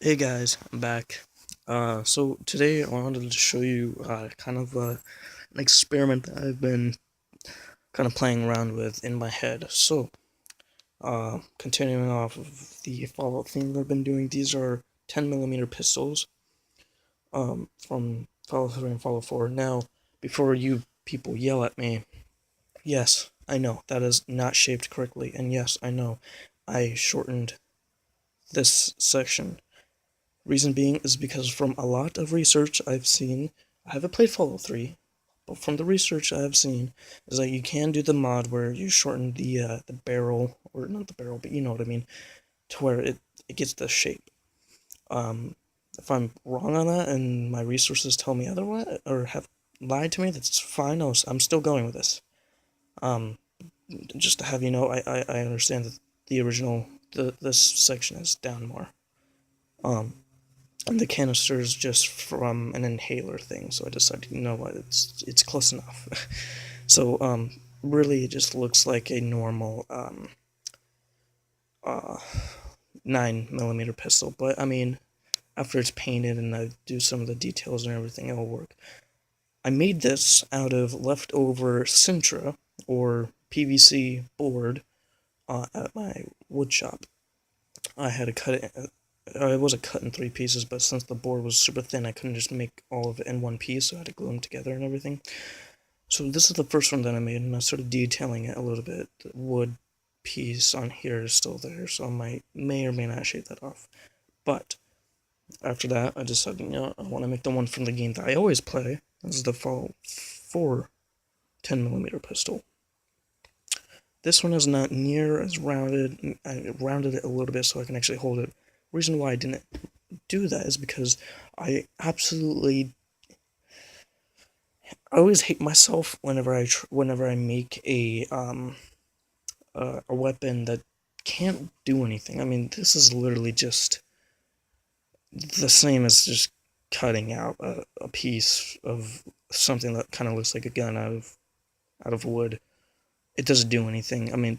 Hey guys, I'm back. So today I wanted to show you an experiment that I've been kind of playing around with in my head. Continuing off of the Fallout theme that I've been doing, these are 10mm pistols from Fallout 3 and Fallout 4. Now, before you people yell at me, yes, I know that is not shaped correctly, and yes, I know I shortened this section. Reason being is because from a lot of research I've seen, I haven't played Fallout 3, but from the research I've seen, is that you can do the mod where you shorten the barrel, or not the barrel, but you know what I mean, to where it gets the shape. Um, if I'm wrong on that and my resources tell me otherwise, or have lied to me, that's fine. I'm still going with this. Um, just to have you know, I understand that the original, this section is down more. Um, And the canister is just from an inhaler thing, so I decided, you know what, it's close enough. Really, it just looks like a normal uh 9mm pistol, but I mean, after it's painted and I do some of the details and everything, it'll work. I made this out of leftover Sintra or PVC board at my wood shop. I had to cut it. It wasn't cut in three pieces, but since the board was super thin, I couldn't just make all of it in one piece, so I had to glue them together and everything. So this is the first one that I made, and I started detailing it a little bit. The wood piece on here is still there, so I may or may not shave that off. But after that, I decided, you know, I want to make the one from the game that I always play. This is the Fallout 4 10mm pistol. This one is not near as rounded. I rounded it a little bit so I can actually hold it. Reason why I didn't do that is because I absolutely I always hate myself whenever I make a weapon that can't do anything. I mean, this is literally just the same as just cutting out a piece of something that kind of looks like a gun out of wood. It doesn't do anything. I mean,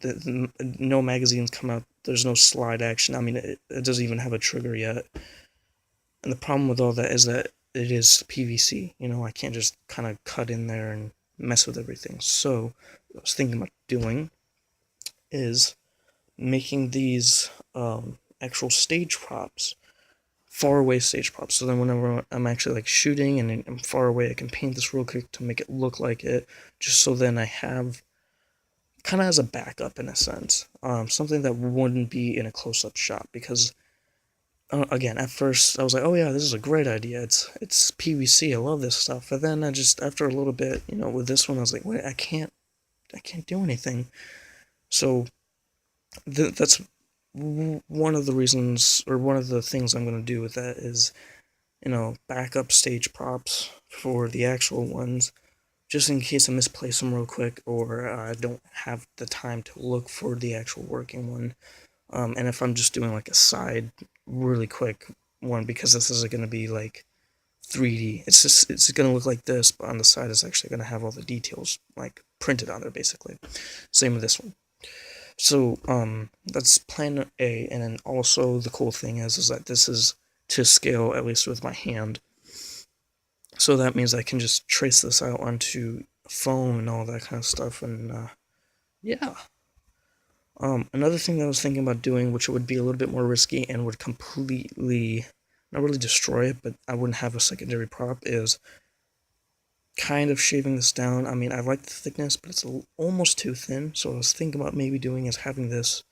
no magazines come out. There's no slide action. I mean, it doesn't even have a trigger yet. And the problem with all that is that it is PVC. You know, I can't just kind of cut in there and mess with everything. So, what I was thinking about doing is making these actual stage props, far away stage props. So then, whenever I'm actually like shooting and I'm far away, I can paint this real quick to make it look like it, just so then I have kind of as a backup in a sense, something that wouldn't be in a close-up shot because again, at first I was like, oh yeah, this is a great idea. It's PVC. I love this stuff. But then I just after a little bit, you know, with this one, I was like, wait, I can't do anything. So that's one of the reasons, or one of the things I'm gonna do with that is, you know, backup stage props for the actual ones, just in case I misplace them real quick or I don't have the time to look for the actual working one. And if I'm just doing like a side, really quick one, because this is going to be like 3D. It's going to look like this, but on the side it's actually going to have all the details like printed on there, basically. Same with this one. So that's plan A, and then also the cool thing is that this is to scale, at least with my hand. So that means I can just trace this out onto foam and all that kind of stuff, and yeah. Another thing that I was thinking about doing, which would be a little bit more risky and would completely, not really destroy it, but I wouldn't have a secondary prop, is kind of shaving this down. I mean, I like the thickness, but it's almost too thin, so what I was thinking about maybe doing is having this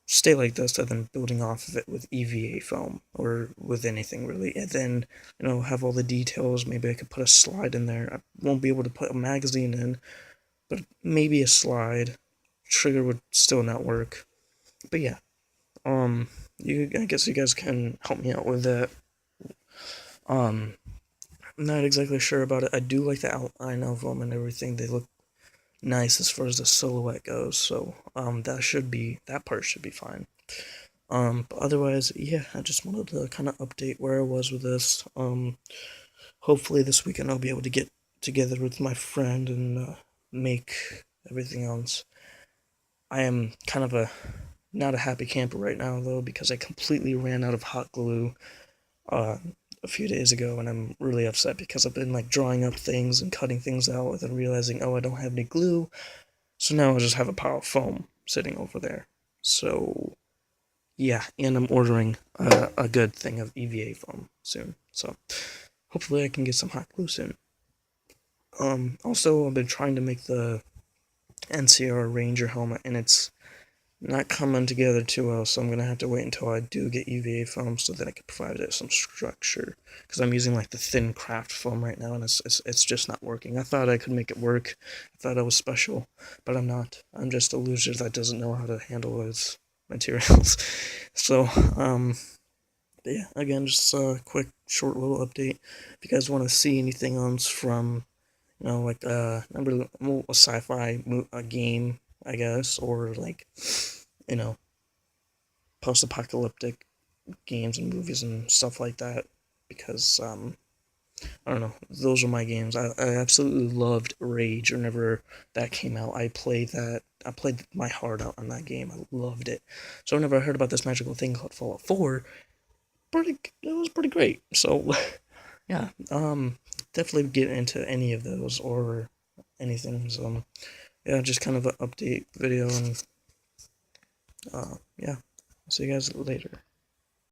stay like this and then building off of it with EVA foam, or with anything really, and then, you know, have all the details. Maybe I could put a slide in there. I won't be able to put a magazine in, but maybe a slide. Trigger would still not work. But yeah, I guess you guys can help me out with that. Um, I'm not exactly sure about it. I do like the outline of them and everything. They look nice as far as the silhouette goes. So, that part should be fine. But otherwise, yeah, I just wanted to kind of update where I was with this. Hopefully this weekend I'll be able to get together with my friend and make everything else. I am kind of a not a happy camper right now though, because I completely ran out of hot glue a few days ago, and I'm really upset because I've been like drawing up things and cutting things out and then realizing, oh, I don't have any glue, so now I just have a pile of foam sitting over there. So yeah, and I'm ordering a good thing of EVA foam soon, so hopefully I can get some hot glue soon. Also, I've been trying to make the NCR Ranger helmet, and it's not coming together too well, so I'm gonna have to wait until I do get EVA foam so that I can provide it some structure. Because I'm using like the thin craft foam right now, and it's just not working. I thought I could make it work. I thought I was special, but I'm not. I'm just a loser that doesn't know how to handle his materials. So, but yeah, again, just a quick, short little update. If you guys want to see anything else from, like remember a sci-fi game, I guess, or like, you know, post-apocalyptic games and movies and stuff like that, because I don't know, those are my games. I absolutely loved Rage whenever that came out. I played my heart out on that game. I loved it. So whenever I heard about this magical thing called Fallout 4, it was pretty great. So yeah, definitely get into any of those or anything. So yeah, just kind of an update video, and yeah, I'll see you guys later.